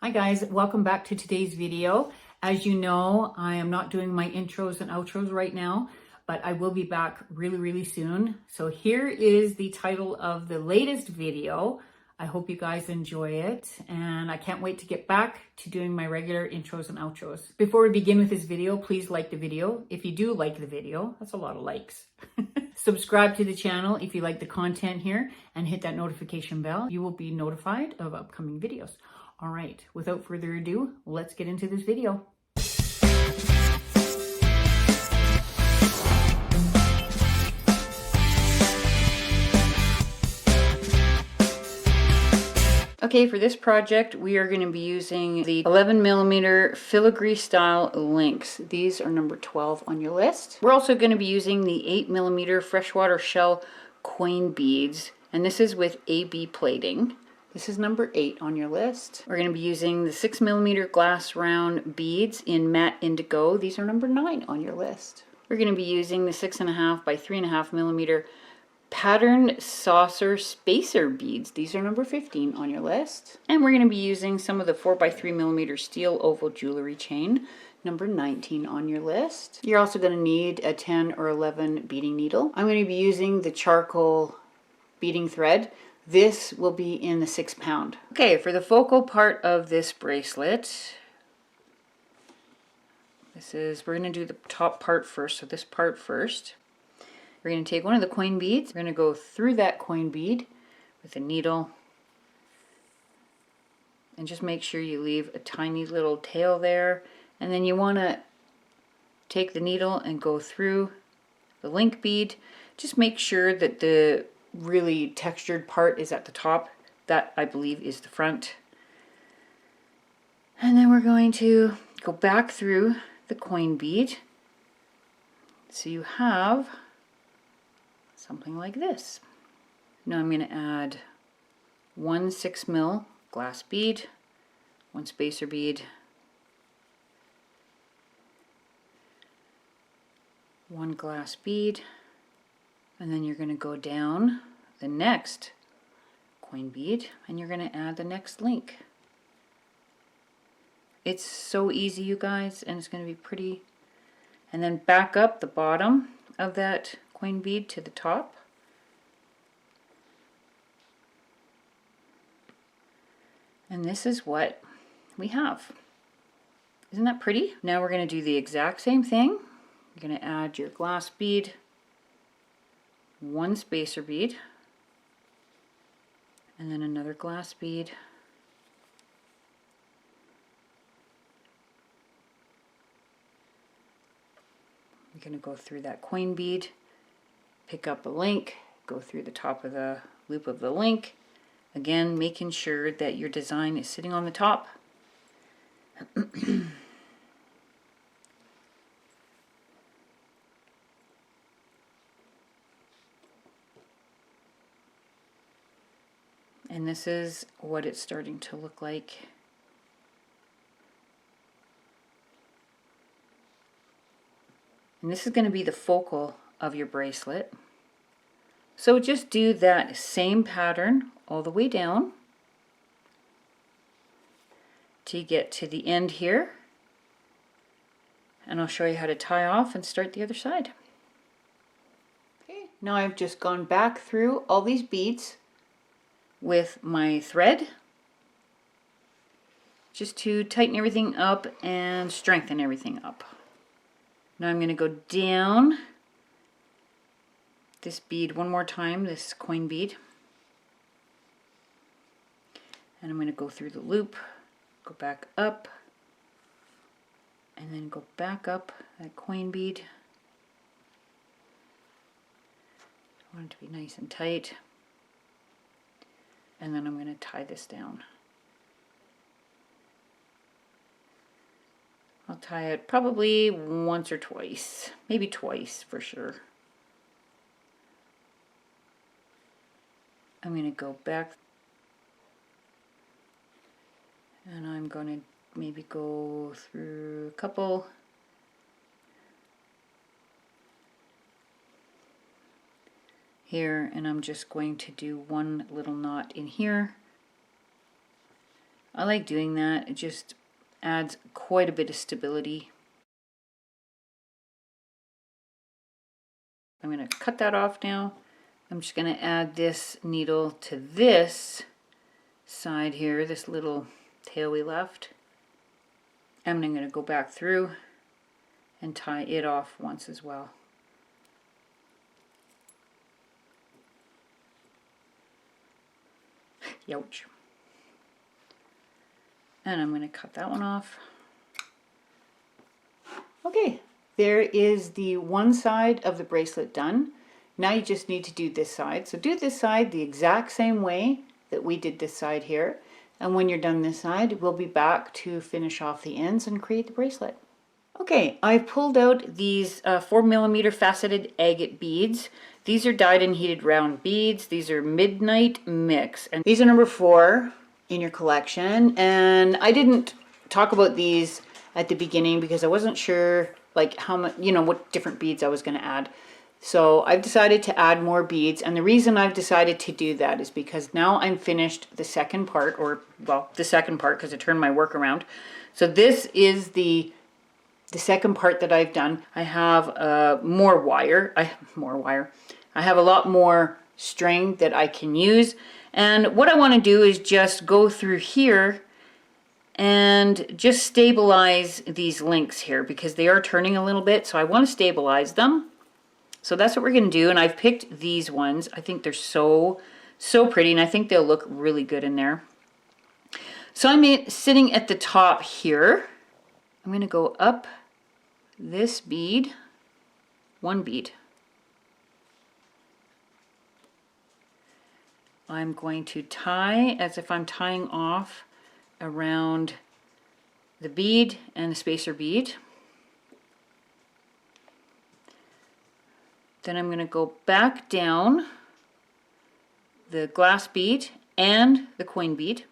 Hi guys, welcome back to today's video. As you know, I am not doing my intros and outros right now, but I will be back really soon. So here is the title of the latest video. I hope you guys enjoy it, and I can't wait to get back to doing my regular intros and outros. Before we begin with this video, please like the video. If you do like the video, that's a lot of likes. Subscribe to the channel if you like the content here, and hit that notification bell. You will be notified of upcoming videos. All right, without further ado, let's get into this video. Okay, for this project, we are going to be using the 11mm filigree style links. These are number 12 on your list. We're also going to be using the 8mm freshwater shell coin beads, and this is with AB plating. This is number 8 on your list. We're going to be using the 6mm glass round beads in matte indigo. These are number 9 on your list. We're going to be using the 6.5 by 3.5mm patterned saucer spacer beads. These are number 15 on your list. And we're going to be using some of the 4x3mm steel oval jewelry chain, number 19 on your list. You're also going to need a 10 or 11 beading needle. I'm going to be using the charcoal beading thread. This will be in the 6 pound. Okay, for the focal part of this bracelet, we're going to do the top part first, so this part first. We're going to take one of the coin beads. We're going to go through that coin bead with a needle. And just make sure you leave a tiny little tail there. And then you want to take the needle and go through the link bead. Just make sure that the really textured part is at the top. That, I believe, is the front. And then we're going to go back through the coin bead. So you have something like this. Now I'm going to add one 6mm glass bead, one spacer bead, one glass bead, and then you're going to go down the next coin bead and you're going to add the next link. It's so easy, you guys, and it's going to be pretty. And then back up the bottom of that coin bead to the top. And this is what we have. Isn't that pretty? Now we're going to do the exact same thing. You're going to add your glass bead, one spacer bead, and then another glass bead, you're going to go through that coin bead, pick up a link, go through the top of the loop of the link, again making sure that your design is sitting on the top. And this is what it's starting to look like. And this is going to be the focal of your bracelet. So just do that same pattern all the way down till you get to the end here. And I'll show you how to tie off and start the other side. Okay, now I've just gone back through all these beads with my thread just to tighten everything up and strengthen everything up. Now I'm going to go down this bead one more time, this coin bead, and I'm going to go through the loop, go back up, and then go back up that coin bead. I want it to be nice and tight. And then I'm going to tie this down. I'll tie it probably once or twice, maybe twice for sure. I'm going to go back and I'm going to maybe go through a couple. Here, and I'm just going to do one little knot in here I like doing that. It just adds quite a bit of stability. I'm going to cut that off now. I'm just going to add this needle to this side here, this little tail we left. And I'm going to go back through and tie it off once as well. Youch. And I'm going to cut that one off. Okay, there is the one side of the bracelet done. Now you just need to do this side. So do this side the exact same way that we did this side here. And when you're done this side, we'll be back to finish off the ends and create the bracelet. Okay, I've pulled out these 4mm faceted agate beads. These are dyed and heated round beads. These are Midnight Mix, and these are number 4 in your collection. And I didn't talk about these at the beginning because I wasn't sure like how much, you know, what different beads I was going to add. So I've decided to add more beads, and the reason I've decided to do that is because now I'm finished the second part, or well, the second part because I turned my work around. So this is the second part that I've done. I have more wire. I have a lot more string that I can use, and what I want to do is just go through here and just stabilize these links here because they are turning a little bit, so I want to stabilize them. So that's what we're going to do, and I've picked these ones. I think they're so pretty, and I think they'll look really good in there. So I'm sitting at the top here. I'm going to go up this bead, one bead. I'm going to tie as if I'm tying off around the bead and the spacer bead. Then I'm going to go back down the glass bead and the coin bead.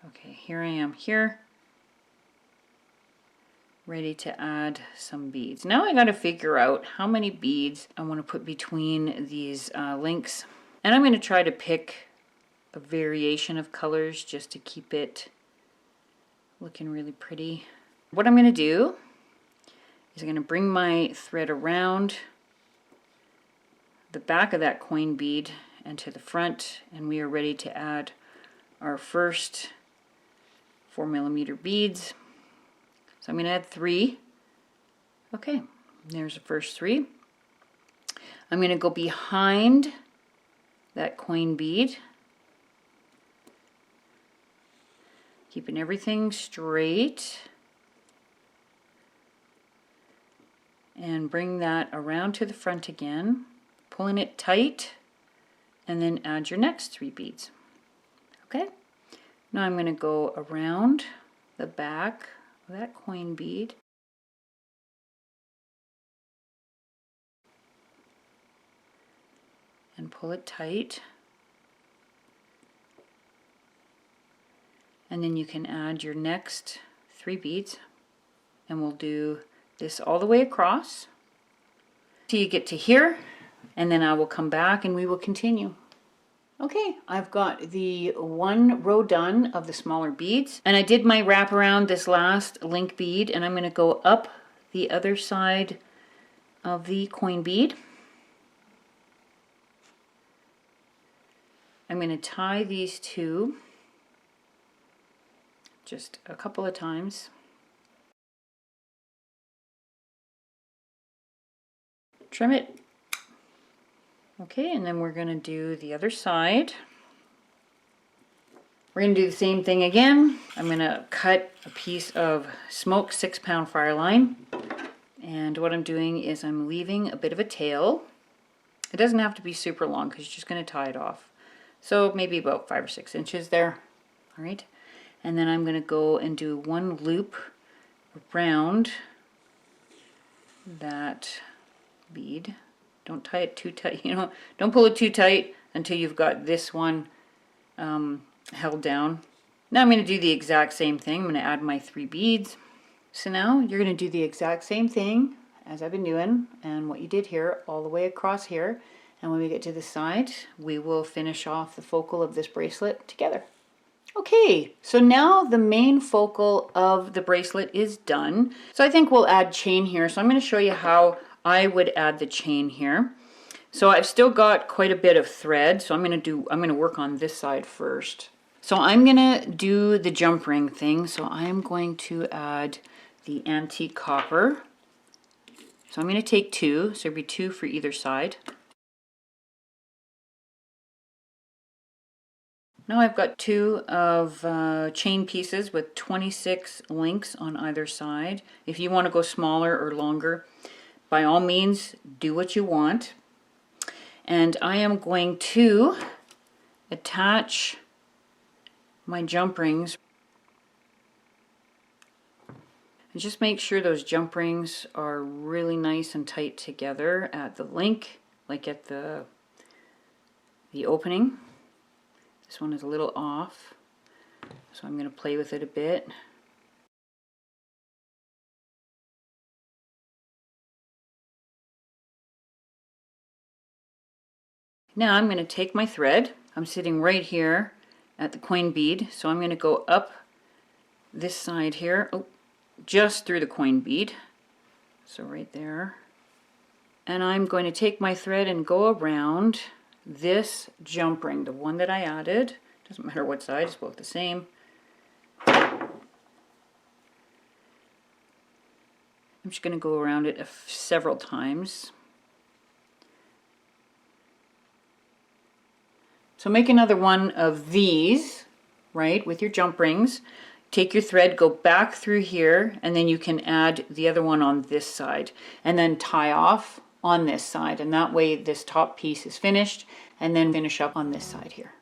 Okay, here I am here, ready to add some beads. Now I got to figure out how many beads I want to put between these links. And I'm going to try to pick a variation of colors just to keep it looking really pretty. What I'm going to do is I'm going to bring my thread around the back of that coin bead and to the front, and we are ready to add our first 4mm beads. So I'm going to add 3. Okay, there's the first 3. I'm going to go behind that coin bead, keeping everything straight, and bring that around to the front again, pulling it tight, and then add your next 3 beads. Okay, now I'm going to go around the back of that coin bead, and pull it tight, and then you can add your next 3 beads, and we'll do this all the way across till you get to here, and then I will come back and we will continue. Okay, I've got the 1 row done of the smaller beads, and I did my wrap around this last link bead, and I'm going to go up the other side of the coin bead. I'm going to tie these 2 just a couple of times. Trim it. Okay, and then we're going to do the other side. We're going to do the same thing again. I'm going to cut a piece of smoked 6-pound fire line, and what I'm doing is I'm leaving a bit of a tail. It doesn't have to be super long because you're just going to tie it off. So maybe about 5 or 6 inches there. All right, and then I'm going to go and do 1 loop around that bead. Don't tie it too tight, you know, don't pull it too tight until you've got this one held down. Now I'm going to do the exact same thing. I'm going to add my 3 beads. So now you're going to do the exact same thing as I've been doing and what you did here all the way across here, And when we get to the side, we will finish off the focal of this bracelet together. Okay, so now the main focal of the bracelet is done. So I think we'll add chain here. So I'm going to show you how I would add the chain here. So I've still got quite a bit of thread, so I'm going to work on this side first. So I'm going to do the jump ring thing. So I am going to add the antique copper. So I'm going to take 2, so there'll be 2 for either side. Now I've got 2 of chain pieces with 26 links on either side. If you want to go smaller or longer, by all means, do what you want. And I am going to attach my jump rings. And just make sure those jump rings are really nice and tight together at the link, like at the opening. This one is a little off, so I'm going to play with it a bit. Now I'm going to take my thread. I'm sitting right here at the coin bead, so I'm going to go up this side here, just through the coin bead, so right there. And I'm going to take my thread and go around this jump ring, the one that I added. Doesn't matter what side, it's both the same. I'm just going to go around it several times. So make another one of these, right, with your jump rings. Take your thread, go back through here, and then you can add the other one on this side, and then tie off on this side, and that way this top piece is finished, and then finish up on this side here.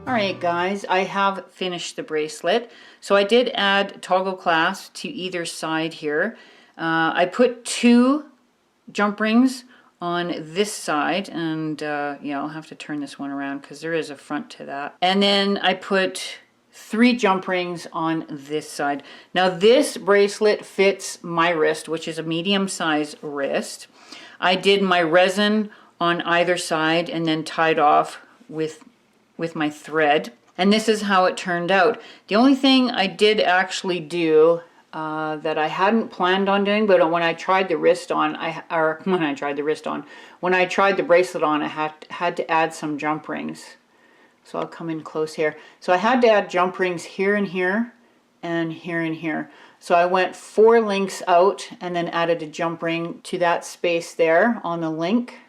Alright guys, I have finished the bracelet. So I did add toggle clasp to either side here. I put 2 jump rings on this side, and yeah, I'll have to turn this one around because there is a front to that. And then I put 3 jump rings on this side. Now this bracelet fits my wrist, which is a medium-sized wrist. I did my resin on either side and then tied off with my thread, and this is how it turned out. The only thing I did actually do that I hadn't planned on doing, but when I tried the wrist on, when I tried the bracelet on, I had to add some jump rings. So I'll come in close here. So I had to add jump rings here and here and here and here. So I went 4 links out and then added a jump ring to that space there on the link,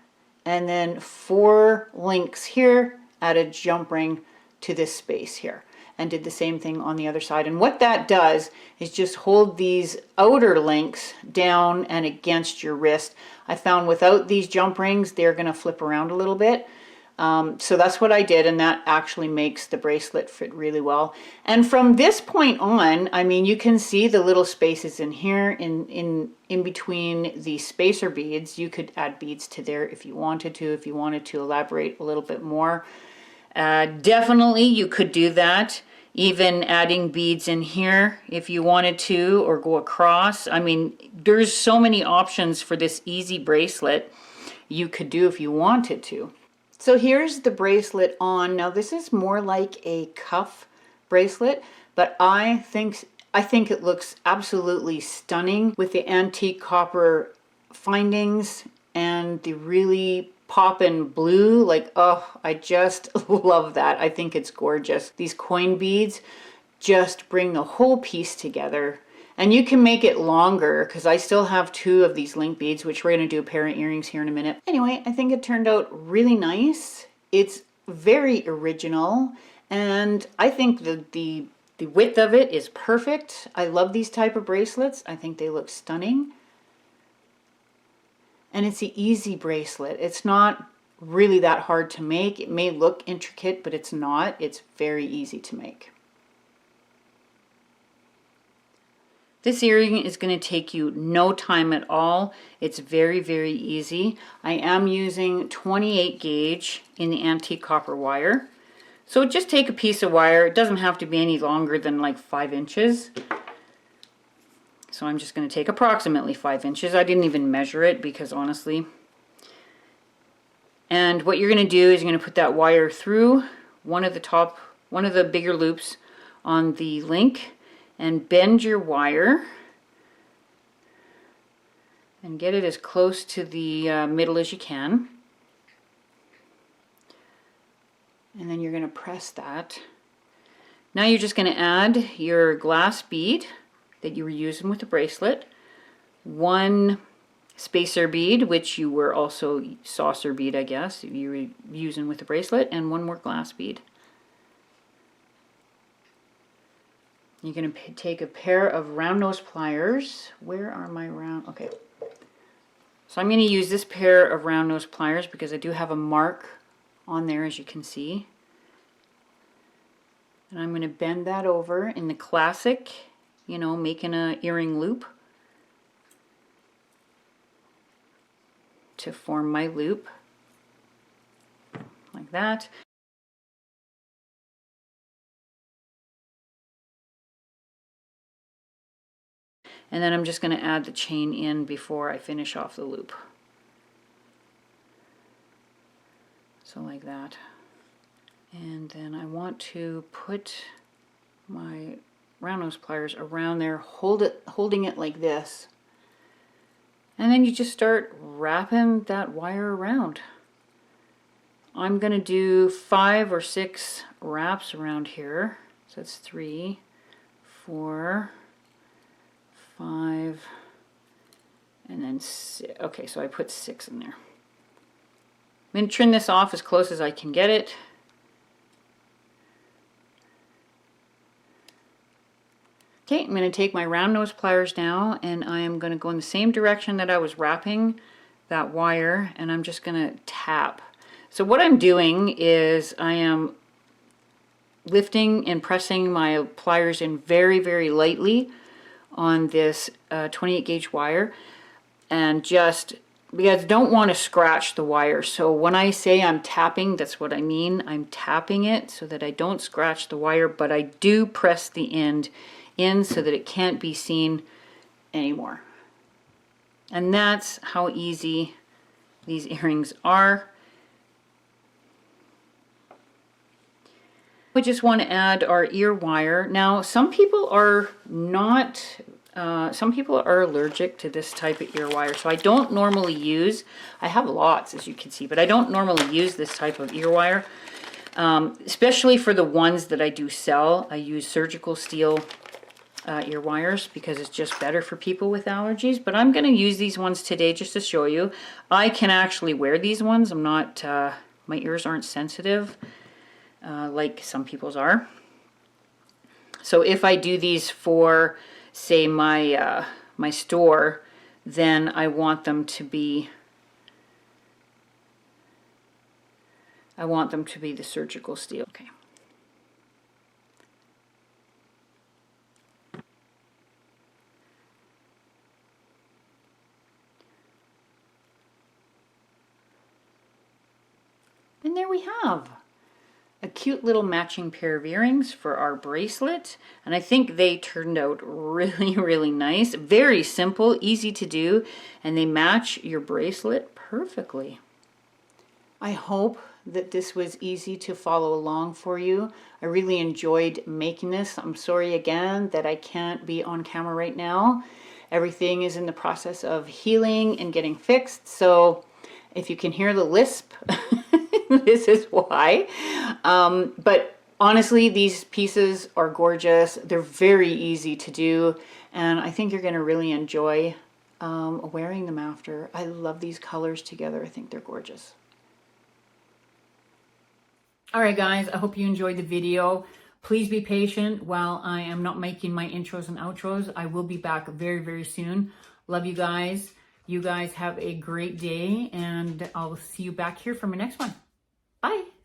and then 4 links here, added jump ring to this space here, and did the same thing on the other side. And what that does is just hold these outer links down and against your wrist. I found without these jump rings, they're going to flip around a little bit. So that's what I did, and that actually makes the bracelet fit really well. And from this point on, I mean, you can see the little spaces in here, in between the spacer beads. You could add beads to there if you wanted to elaborate a little bit more. Definitely you could do that, even adding beads in here if you wanted to, or go across. I mean, there's so many options for this easy bracelet you could do if you wanted to. So here's the bracelet on. Now this is more like a cuff bracelet, but I think it looks absolutely stunning with the antique copper findings and the really poppin' blue. Like, oh, I just love that. I think it's gorgeous. These coin beads just bring the whole piece together. And you can make it longer because I still have 2 of these link beads, which we're going to do a pair of earrings here in a minute. Anyway, I think it turned out really nice. It's very original, and I think the width of it is perfect. I love these type of bracelets. I think they look stunning. And it's an easy bracelet. It's not really that hard to make. It may look intricate, but it's not. It's very easy to make. This earring is going to take you no time at all. It's very, very easy. I am using 28 gauge in the antique copper wire. So just take a piece of wire. It doesn't have to be any longer than like 5 inches. So I'm just going to take approximately 5 inches. I didn't even measure it because honestly. And what you're going to do is you're going to put that wire through one of the bigger loops on the link, and bend your wire and get it as close to the middle as you can. And then you're going to press that. Now you're just going to add your glass bead that you were using with the bracelet, 1 spacer bead, which you were also saucer bead, I guess, you were using with the bracelet, and 1 more glass bead. You're going to take a pair of round nose pliers. Where are my round? Okay. So I'm going to use this pair of round nose pliers because I do have a mark on there, as you can see. And I'm going to bend that over in the classic, you know, making an earring loop to form my loop like that. And then I'm just going to add the chain in before I finish off the loop. So like that. And then I want to put my round nose pliers around there, holding it like this. And then you just start wrapping that wire around. I'm going to do 5 or 6 wraps around here. So that's 3, 4, 5, and then 6. Okay, so I put 6 in there. I'm going to trim this off as close as I can get it. Okay, I'm going to take my round nose pliers now, and I am going to go in the same direction that I was wrapping that wire, and I'm just going to tap. So what I'm doing is I am lifting and pressing my pliers in very, very lightly on this 28 gauge wire, and just because I don't want to scratch the wire. So when I say I'm tapping, that's what I mean. I'm tapping it so that I don't scratch the wire, but I do press the end in so that it can't be seen anymore. And that's how easy these earrings are. We just want to add our ear wire. Now, some people are not, some people are allergic to this type of ear wire, so I don't normally use, I have lots as you can see, but I don't normally use this type of ear wire, especially for the ones that I do sell. I use surgical steel ear wires because it's just better for people with allergies, but I'm going to use these ones today just to show you. I can actually wear these ones. I'm not, my ears aren't sensitive like some people's are. So if I do these for, say, my my store, then I want them to be the surgical steel. Okay. And there we have a cute little matching pair of earrings for our bracelet, and I think they turned out really, really nice. Very simple, easy to do, and they match your bracelet perfectly. I hope that this was easy to follow along for you. I really enjoyed making this. I'm sorry again that I can't be on camera right now. Everything is in the process of healing and getting fixed, so If you can hear the lisp, this is why. But honestly, these pieces are gorgeous. They're very easy to do, and I think you're going to really enjoy wearing them after. I love these colors together. I think they're gorgeous. All right, guys, I hope you enjoyed the video. Please be patient while I am not making my intros and outros. I will be back very, very soon. Love you guys. You guys have a great day, and I'll see you back here for my next one. Bye.